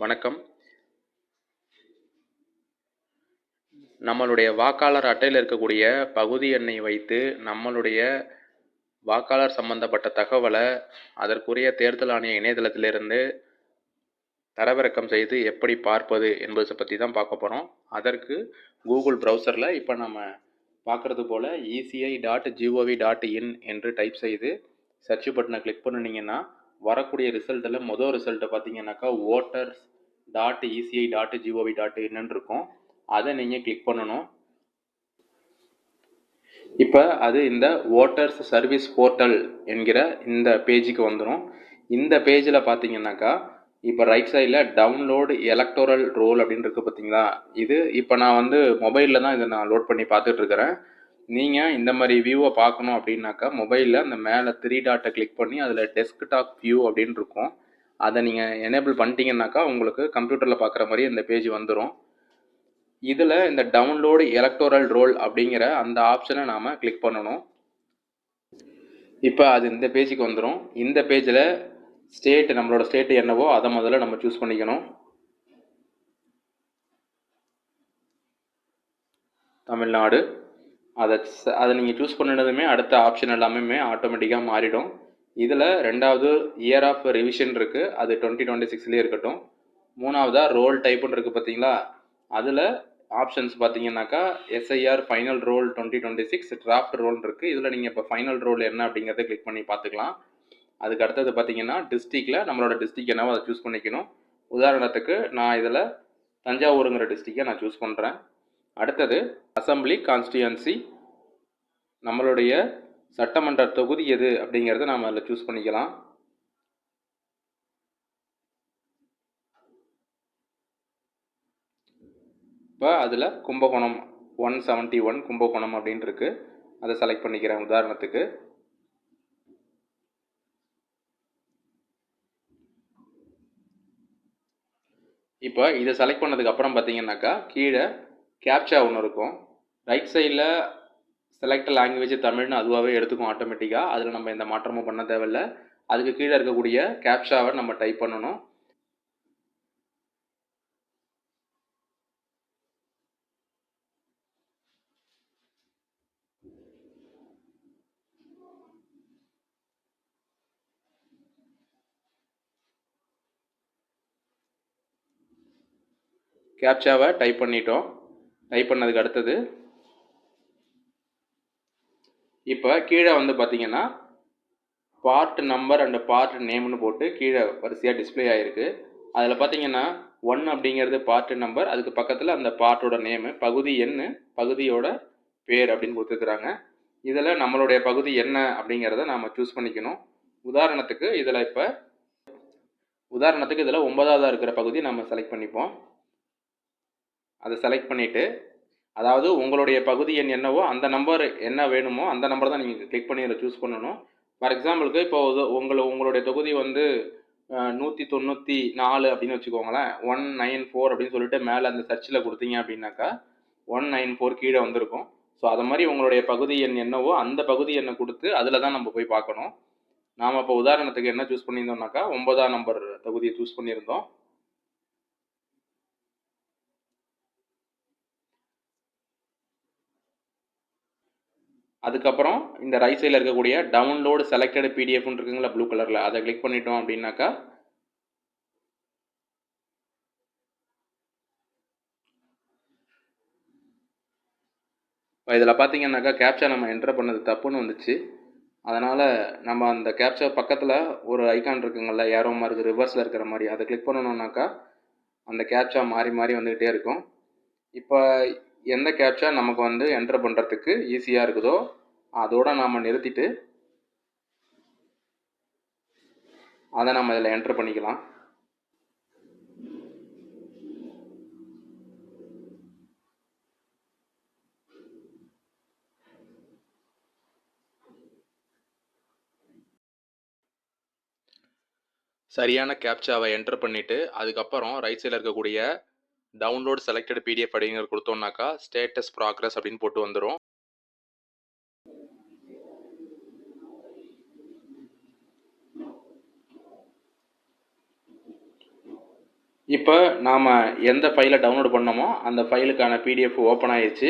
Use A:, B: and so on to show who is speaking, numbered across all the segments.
A: வணக்கம். நம்மளுடைய வாக்காளர் அட்டையில் இருக்கக்கூடிய பகுதி எண்ணை வைத்து நம்மளுடைய வாக்காளர் சம்பந்தப்பட்ட தகவலை அதற்குரிய தேர்தல் ஆணைய இணையதளத்திலிருந்து தரவிறக்கம் செய்து எப்படி பார்ப்பது என்பதை பற்றி தான் பார்க்க போகிறோம். அதற்கு கூகுள் ப்ரௌசரில் இப்போ நம்ம பார்க்குறது போல் eci.gov.in என்று டைப் செய்து சர்ச் பட்டனை கிளிக் பண்ணினீங்கன்னா வரக்கூடிய ரிசல்ட்டில் மொதல் ரிசல்ட்டை பார்த்தீங்கன்னாக்கா voters.eci.gov.in இருக்கும். அதை நீங்கள் கிளிக் பண்ணணும். இப்போ அது இந்த ஓட்டர்ஸ் சர்வீஸ் போர்ட்டல் என்கிற இந்த பேஜுக்கு வந்துடும். இந்த பேஜில் பார்த்தீங்கன்னாக்கா இப்போ ரைட் சைடில் டவுன்லோடு எலக்டோரல் ரோல் அப்படின்னு இருக்குது பார்த்தீங்களா. இது இப்போ நான் மொபைலில் தான் இதை நான் லோட் பண்ணி பார்த்துட்ருக்கிறேன். நீங்கள் இந்த மாதிரி வியூவை பார்க்கணும் அப்படின்னாக்கா மொபைலில் அந்த மேலே 3 டாட்டை கிளிக் பண்ணி அதில் டெஸ்க்டாப் வியூ அப்படின்னு இருக்கும். அதை நீங்கள் எனேபிள் பண்ணிட்டீங்கன்னாக்கா உங்களுக்கு கம்ப்யூட்டரில் பார்க்குற மாதிரி இந்த பேஜ் வந்துடும். இதில் இந்த டவுன்லோடு எலக்டோரல் ரோல் அப்படிங்கிற அந்த ஆப்ஷனை நாம் கிளிக் பண்ணணும். இப்போ அது இந்த பேஜுக்கு வந்துடும். இந்த பேஜில் நம்மளோட ஸ்டேட் என்னவோ அதை முதல்ல நம்ம சூஸ் பண்ணிக்கணும். தமிழ்நாடு. அதை நீங்கள் சூஸ் பண்ணினதுமே அடுத்த ஆப்ஷன் எல்லாமே ஆட்டோமேட்டிக்காக மாறிடும். இதில் ரெண்டாவது இயர் ஆஃப் ரிவிஷன் இருக்குது, அது 2026 இருக்கட்டும். மூணாவதாக ரோல் டைப்புன்னு இருக்குது பார்த்தீங்களா. அதில் ஆப்ஷன்ஸ் பார்த்தீங்கன்னாக்கா SIR final roll 2026 draft roll இருக்குது. இதில் நீங்கள் இப்போ ஃபைனல் ரோல் என்ன அப்படிங்கிறத கிளிக் பண்ணி பார்த்துக்கலாம். அதுக்கு அடுத்தது பார்த்தீங்கன்னா டிஸ்ட்ரிக்டில் நம்மளோட டிஸ்ட்ரிக்ட் என்னவோ அதை சூஸ் பண்ணிக்கணும். உதாரணத்துக்கு நான் இதில் தஞ்சாவூருங்கிற டிஸ்ட்ரிக்டை நான் சூஸ் பண்ணுறேன். அடுத்தது அசம்பிளி கான்ஸ்டியூன்சி, நம்மளுடைய சட்டமன்ற தொகுதி எது அப்படிங்கிறத நாம் அதில் சூஸ் பண்ணிக்கலாம். இப்போ அதில் கும்பகோணம் 171 கும்பகோணம் அப்படின்னு இருக்கு, அதை செலக்ட் பண்ணிக்கிறேன் உதாரணத்துக்கு. இப்போ இதை செலக்ட் பண்ணதுக்கு அப்புறம் பார்த்தீங்கன்னாக்கா கீழே கேப்சா ஒன்று இருக்கும். ரைட் சைடில் செலக்ட் லாங்குவேஜ் தமிழ்னு அதுவாகவே எடுத்துக்கும் ஆட்டோமேட்டிக்காக. அதில் நம்ம எந்த மாற்றமும் பண்ண தேவையில்லை. அதுக்கு கீழே இருக்கக்கூடிய கேப்சாவை நம்ம டைப் பண்ணணும். கேப்சாவை டைப் பண்ணிட்டோம். டைப் பண்ணதுக்கு அடுத்தது இப்போ கீழே பார்த்தீங்கன்னா பார்ட் நம்பர் அண்ட் பார்ட் நேம்னு போட்டு கீழே வரிசையாக டிஸ்பிளே ஆகிருக்கு. அதில் பார்த்தீங்கன்னா 1 அப்படிங்கிறது பார்ட் நம்பர், அதுக்கு பக்கத்தில் அந்த பார்ட்டோட நேமு, பகுதி எண், பகுதியோட பேர் அப்படின்னு கொடுத்துருக்குறாங்க. இதில் நம்மளுடைய பகுதி என்ன அப்படிங்கிறத நாம் சூஸ் பண்ணிக்கணும். உதாரணத்துக்கு இதில் 9ஆவதாக இருக்கிற பகுதி நம்ம செலக்ட் பண்ணிப்போம். அதை செலக்ட் பண்ணிவிட்டு, அதாவது உங்களுடைய பகுதி எண் என்னவோ அந்த நம்பர் என்ன வேணுமோ அந்த நம்பர் தான் நீங்கள் கிளிக் பண்ணி அதில் சூஸ் பண்ணணும். ஃபார் எக்ஸாம்பிளுக்கு இப்போ உங்களுடைய தொகுதி 194 அப்படின்னு வச்சுக்கோங்களேன். 194 அப்படின்னு சொல்லிட்டு மேலே அந்த சர்ச்சில் கொடுத்தீங்க அப்படின்னாக்கா 194 கீழே வந்திருக்கும். ஸோ அது மாதிரி உங்களுடைய பகுதி எண் என்னவோ அந்த பகுதி எண்ணை கொடுத்து அதில் தான் நம்ம போய் பார்க்கணும். நாம் இப்போ உதாரணத்துக்கு என்ன சூஸ் பண்ணியிருந்தோம்னாக்கா 9ஆம் நம்பர் தொகுதியை சூஸ் பண்ணியிருந்தோம். அதுக்கப்புறம் இந்த ரைட் சைடில் இருக்கக்கூடிய டவுன்லோடு செலக்டட் பிடிஎஃப்னு இருக்குங்களா ப்ளூ கலரில், அதை கிளிக் பண்ணிட்டோம் அப்படின்னாக்கா இதில் பார்த்தீங்கன்னாக்கா கேப்சா நம்ம என்டர் பண்ணது தப்புன்னு வந்துச்சு. அதனால் நம்ம அந்த கேப்சா பக்கத்தில் ஒரு ஐக்கான் இருக்குங்கள்ல, ஏரோ மார்க் ரிவர்ஸில் இருக்கிற மாதிரி, அதை கிளிக் பண்ணணுன்னாக்கா அந்த கேப்சா மாறி மாறி வந்துக்கிட்டே இருக்கும். இப்போ எந்த கேப்சா நமக்கு என்டர் பண்ணுறதுக்கு ஈஸியாக இருக்குதோ அதோடு நாம் நிறுத்திட்டு அதை நம்ம இதில் என்டர் பண்ணிக்கலாம். சரியான கேப்சாவை என்டர் பண்ணிவிட்டு அதுக்கப்புறம் ரைட் சைடில் இருக்கக்கூடிய டவுன்லோட் செலக்டட் பிடிஎஃப் அப்படிங்கிற கொடுத்தோம்னாக்கா ஸ்டேட்டஸ் ப்ராக்ரஸ் அப்படின்னு போட்டு வந்துடும். இப்போ நாம் எந்த ஃபைலை டவுன்லோட் பண்ணோமோ அந்த ஃபைலுக்கான பிடிஎஃப் ஓப்பன் ஆயிடுச்சு.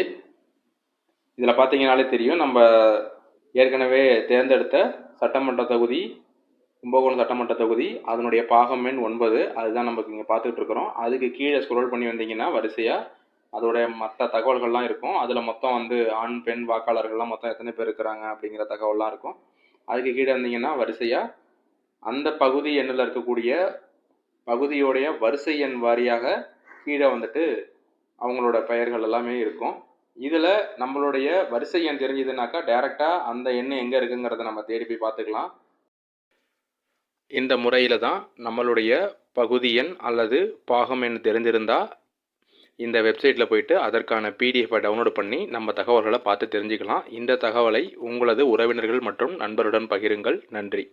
A: இதில் பார்த்தீங்கனாலே தெரியும், நம்ம ஏற்கனவே தேர்ந்தெடுத்த சட்டமன்ற தொகுதி கும்பகோணம் சட்டமன்ற தொகுதி அதனுடைய பாகம் எண் 9 அதுதான் நமக்கு இங்கே பார்த்துட்டு இருக்கிறோம். அதுக்கு கீழே ஸ்க்ரோல் பண்ணி வந்தீங்கன்னா வரிசையாக அதோடைய மற்ற தகவல்கள்லாம் இருக்கும். அதில் மொத்தம் வந்து ஆண் பெண் வாக்காளர்கள்லாம் மொத்தம் எத்தனை பேர் இருக்கிறாங்க அப்படிங்கிற தகவல்லாம் இருக்கும். அதுக்கு கீழே இருந்தீங்கன்னா வரிசையாக அந்த பகுதி எண்ணில் இருக்கக்கூடிய பகுதியோடைய வரிசை எண் வாரியாக கீழே வந்துட்டு அவங்களோட பெயர்கள் எல்லாமே இருக்கும். இதில் நம்மளுடைய வரிசை எண் தெரிஞ்சதுனாக்கா டைரெக்டாக அந்த எண் எங்கே இருக்குங்கிறத நம்ம தேடி போய் பார்த்துக்கலாம். இந்த முறையில் தான் நம்மளுடைய பகுதி எண் அல்லது பாகம் எண் தெரிஞ்சிருந்தால் இந்த வெப்சைட்டில் போயிட்டு அதற்கான பிடிஎஃபை டவுன்லோட் பண்ணி நம்ம தகவல்களை பார்த்து தெரிஞ்சுக்கலாம். இந்த தகவலை உங்களது உறவினர்கள் மற்றும் நண்பருடன் பகிருங்கள். நன்றி.